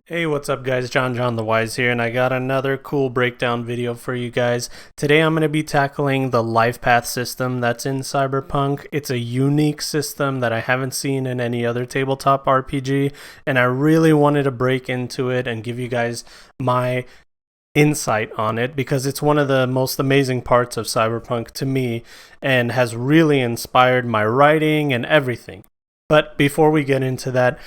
Hey, what's up guys? JonJonTheWise here, and I got another cool breakdown video for you guys. Today I'm going to be tackling the Lifepath system that's in Cyberpunk. It's a unique system that I haven't seen in any other tabletop RPG, and I really wanted to break into it and give you guys my insight on it because it's one of the most amazing parts of Cyberpunk to me and has really inspired my writing and everything. But before we get into that,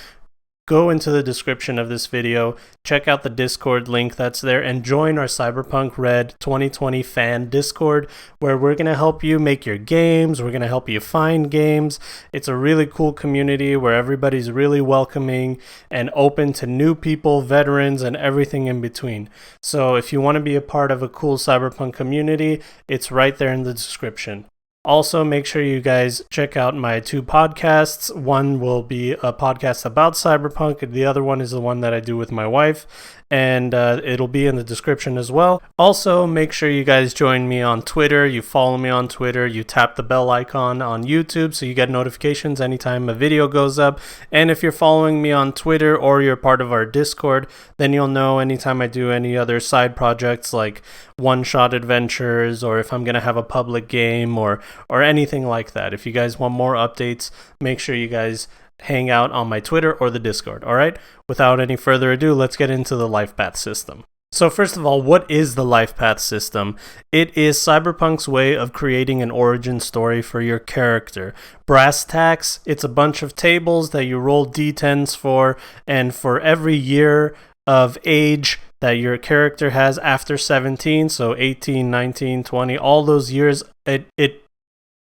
go into the description of this video, check out the Discord link that's there, and join our Cyberpunk Red 2020 fan Discord, where we're going to help you make your games, we're going to help you find games. It's a really cool community where everybody's really welcoming and open to new people, veterans, and everything in between. So if you want to be a part of a cool Cyberpunk community, it's right there in the description. Also, make sure you guys check out my two podcasts. One will be a podcast about Cyberpunk, and the other one is the one that I do with my wife, and it'll be in the description as well. Also, make sure you guys join me on Twitter. You follow me on Twitter. You tap the bell icon on YouTube so you get notifications anytime a video goes up. And if you're following me on Twitter or you're part of our Discord, then you'll know anytime I do any other side projects like one-shot adventures, or if I'm going to have a public game or anything like that. If you guys want more updates, make sure you guys hang out on my Twitter or the Discord. All right, without any further ado, let's get into the Lifepath system. So first of all, what is the Lifepath system? It is Cyberpunk's way of creating an origin story for your character. Brass tacks, it's a bunch of tables that you roll d10s for, and for every year of age that your character has after 17, so 18, 19, 20, all those years, it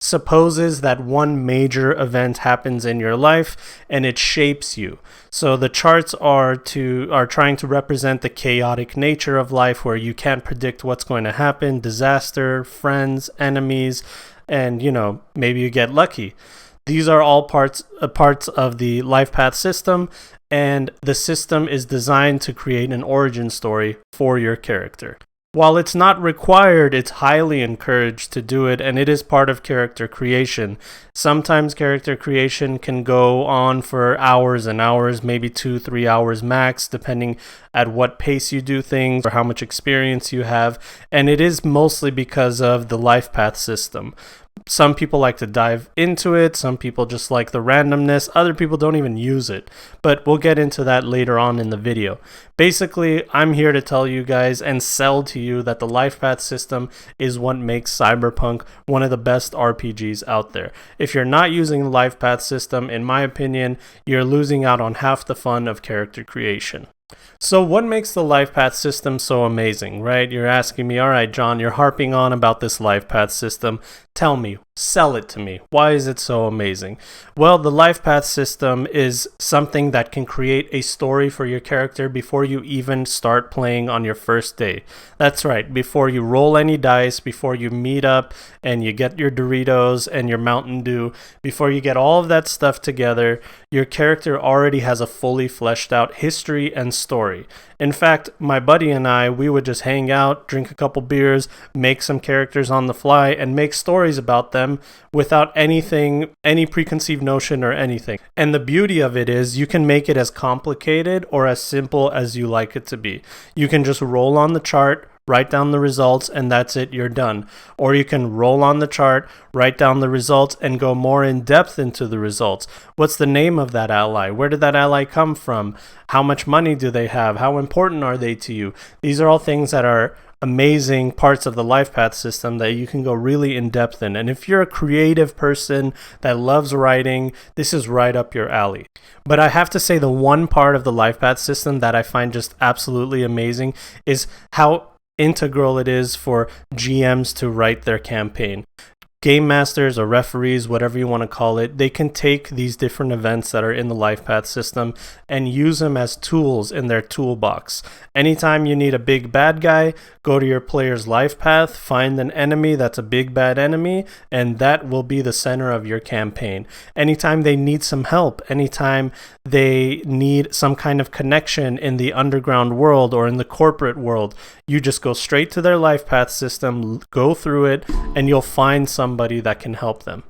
supposes that one major event happens in your life and it shapes you. So the charts are trying to represent the chaotic nature of life, where you can't predict what's going to happen, disaster, friends, enemies, and maybe you get lucky. These are all parts of the Lifepath system, and the system is designed to create an origin story for your character. While it's not required, it's highly encouraged to do it, and it is part of character creation. Sometimes character creation can go on for hours and hours, maybe 2-3 hours max, depending at what pace you do things or how much experience you have, and it is mostly because of the Lifepath system. Some people like to dive into it, some people just like the randomness, other people don't even use it, but we'll get into that later on in the video. Basically, I'm here to tell you guys and sell to you that the Lifepath system is what makes Cyberpunk one of the best RPGs out there. If you're not using the Lifepath system, in my opinion, you're losing out on half the fun of character creation. So what makes the Lifepath system so amazing, right? You're asking me, all right, John, you're harping on about this Lifepath system. Tell me, sell it to me. Why is it so amazing? Well, the Lifepath system is something that can create a story for your character before you even start playing on your first day. That's right, before you roll any dice, before you meet up and you get your Doritos and your Mountain Dew, before you get all of that stuff together, your character already has a fully fleshed out history and story. In fact, my buddy and I, we would just hang out, drink a couple beers, make some characters on the fly, and make stories about them without any preconceived notion or anything. And the beauty of it is you can make it as complicated or as simple as you like it to be. You can just roll on the chart, write down the results, and that's it, you're done. Or you can roll on the chart, write down the results, and go more in depth into the results. What's the name of that ally? Where did that ally come from? How much money do they have? How important are they to you? These are all things that are amazing parts of the Lifepath system that you can go really in depth in. And if you're a creative person that loves writing, this is right up your alley. But I have to say, the one part of the Lifepath system that I find just absolutely amazing is how integral it is for GMs to write their campaign. Game masters or referees, whatever you want to call it, they can take these different events that are in the Lifepath system and use them as tools in their toolbox. Anytime you need a big bad guy, go to your player's Lifepath, find an enemy that's a big bad enemy, and that will be the center of your campaign. Anytime they need some help, anytime they need some kind of connection in the underground world or in the corporate world, you just go straight to their Lifepath system, go through it, and you'll find somebody that can help them.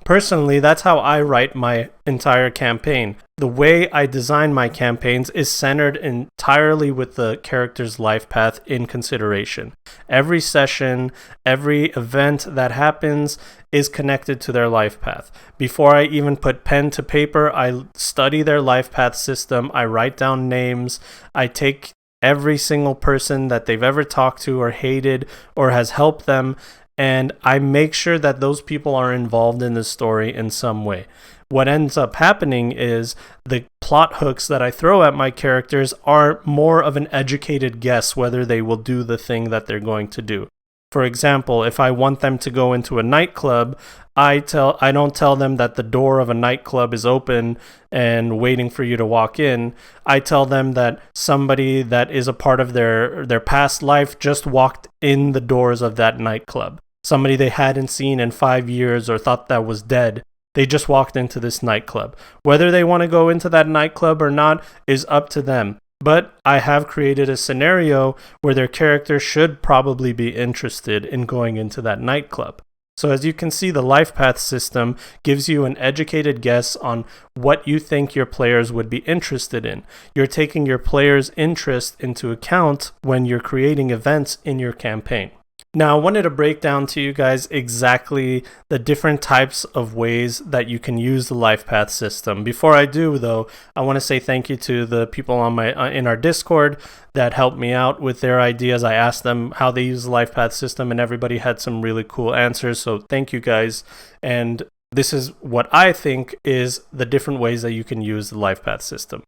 Personally, that's how I write my entire campaign. The way I design my campaigns is centered entirely with the character's life path in consideration. Every session, every event that happens is connected to their life path. Before I even put pen to paper, I study their life path system, I write down names, I take every single person that they've ever talked to or hated or has helped them, and I make sure that those people are involved in the story in some way. What ends up happening is the plot hooks that I throw at my characters are more of an educated guess whether they will do the thing that they're going to do. For example, if I want them to go into a nightclub, I don't tell them that the door of a nightclub is open and waiting for you to walk in. I tell them that somebody that is a part of their past life just walked in the doors of that nightclub. Somebody they hadn't seen in 5 years or thought that was dead. They just walked into this nightclub. Whether they want to go into that nightclub or not is up to them. But I have created a scenario where their character should probably be interested in going into that nightclub. So as you can see, the life path system gives you an educated guess on what you think your players would be interested in. You're taking your players' interest into account when you're creating events in your campaign. Now, I wanted to break down to you guys exactly the different types of ways that you can use the life path system. Before I do, though, I want to say thank you to the people on in our Discord that helped me out with their ideas. I asked them how they use the life path system, and everybody had some really cool answers. So thank you guys. And this is what I think is the different ways that you can use the life path system.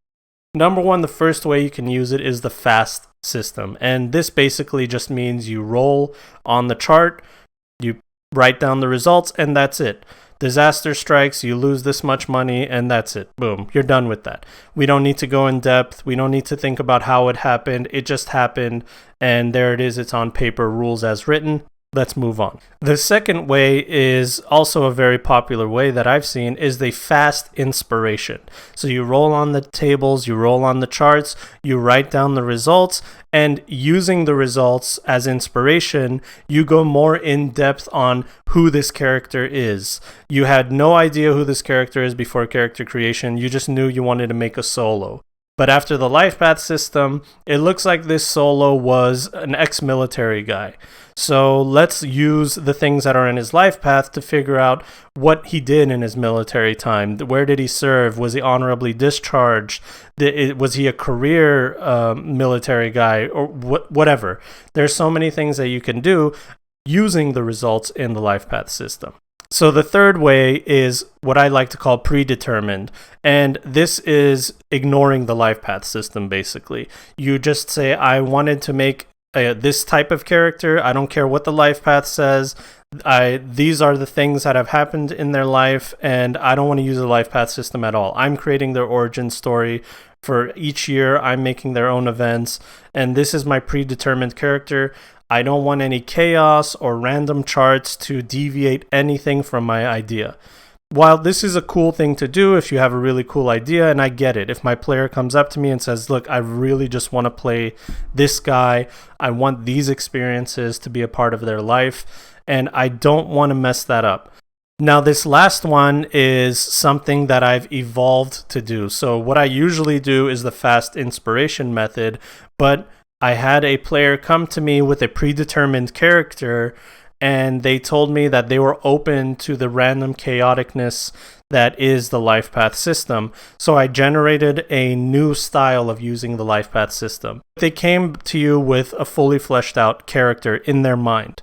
Number one, the first way you can use it is the fast system. And this basically just means you roll on the chart, you write down the results, and that's it. Disaster strikes, you lose this much money, and that's it. Boom, you're done with that. We don't need to go in depth. We don't need to think about how it happened. It just happened, and there it is. It's on paper, rules as written. Let's move on. The second way is also a very popular way that I've seen is the fast inspiration. So you roll on the tables, you roll on the charts, you write down the results, and using the results as inspiration, you go more in depth on who this character is. You had no idea who this character is before character creation. You just knew you wanted to make a solo. But after the life path system, it looks like this solo was an ex-military guy. So let's use the things that are in his life path to figure out what he did in his military time. Where did he serve? Was he honorably discharged? Was he a career military guy or whatever? There's so many things that you can do using the results in the life path system. So the third way is what I like to call predetermined, and this is ignoring the life path system basically. You just say, I wanted to make this type of character. I don't care what the life path says. These are the things that have happened in their life, and I don't want to use the life path system at all. I'm creating their origin story. For each year, I'm making their own events, and this is my predetermined character. I don't want any chaos or random charts to deviate anything from my idea. While this is a cool thing to do if you have a really cool idea, and I get it. If my player comes up to me and says, look, I really just want to play this guy. I want these experiences to be a part of their life, and I don't want to mess that up. Now, this last one is something that I've evolved to do. So what I usually do is the fast inspiration method, but I had a player come to me with a predetermined character, and they told me that they were open to the random chaoticness that is the life path system. So I generated a new style of using the life path system. They came to you with a fully fleshed out character in their mind.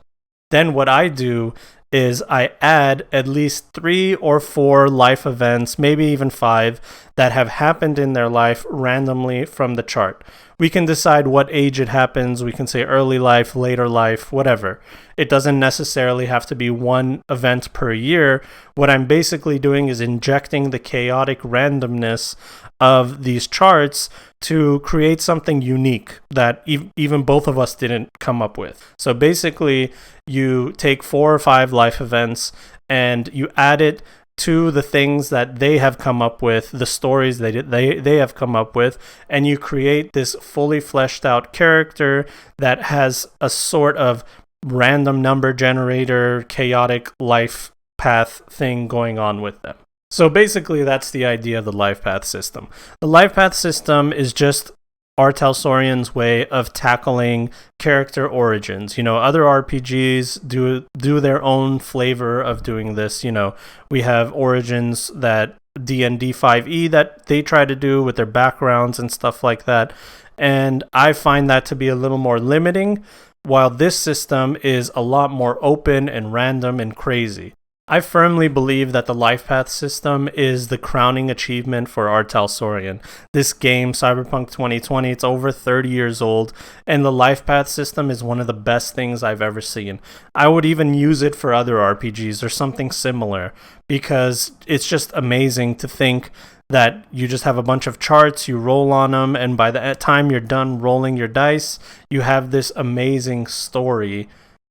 Then what I do is I add at least 3 or 4 life events, maybe even 5, that have happened in their life randomly from the chart. We can decide what age it happens. We can say early life, later life, whatever. It doesn't necessarily have to be one event per year. What I'm basically doing is injecting the chaotic randomness of these charts to create something unique that even both of us didn't come up with. So basically, you take 4 or 5 life events and you add it to the things that they have come up with, the stories they have come up with, and you create this fully fleshed out character that has a sort of random number generator, chaotic life path thing going on with them. So basically, that's the idea of the life path system. The life path system is just R. Talsorian's way of tackling character origins. You know, other RPGs do their own flavor of doing this. You know, we have origins that D&D 5e that they try to do with their backgrounds and stuff like that. And I find that to be a little more limiting, while this system is a lot more open and random and crazy. I firmly believe that the Lifepath system is the crowning achievement for R. Talsorian. This game, Cyberpunk 2020, it's over 30 years old, and the Lifepath system is one of the best things I've ever seen. I would even use it for other RPGs or something similar, because it's just amazing to think that you just have a bunch of charts, you roll on them, and by the time you're done rolling your dice, you have this amazing story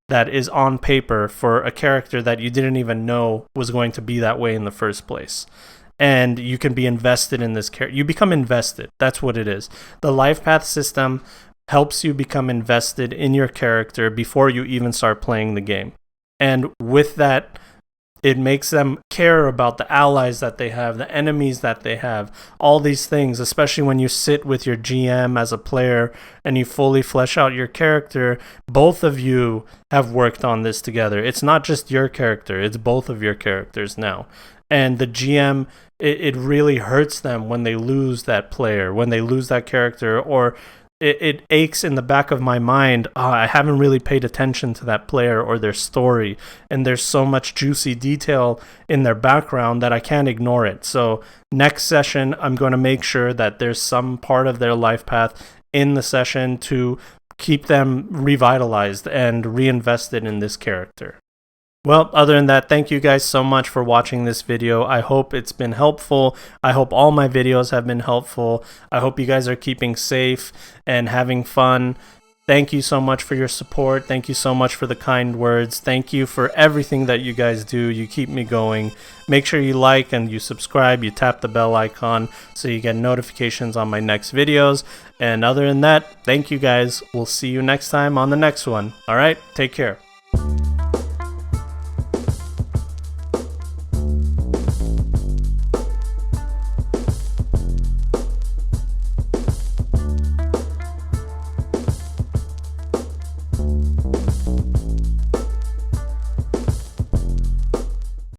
that is on paper for a character that you didn't even know was going to be that way in the first place. And you can be invested in this character. You become invested. That's what it is. The life path system helps you become invested in your character before you even start playing the game. And with that, it makes them care about the allies that they have, the enemies that they have, all these things, especially when you sit with your GM as a player and you fully flesh out your character. Both of you have worked on this together. It's not just your character, it's both of your characters now. And the GM, it really hurts them when they lose that player, when they lose that character, or it aches in the back of my mind. I haven't really paid attention to that player or their story, and there's so much juicy detail in their background that I can't ignore it. So next session, I'm going to make sure that there's some part of their life path in the session to keep them revitalized and reinvested in this character. Well, other than that, thank you guys so much for watching this video. I hope it's been helpful. I hope all my videos have been helpful. I hope you guys are keeping safe and having fun. Thank you so much for your support. Thank you so much for the kind words. Thank you for everything that you guys do. You keep me going. Make sure you like and you subscribe. You tap the bell icon so you get notifications on my next videos. And other than that, thank you guys. We'll see you next time on the next one. All right, take care.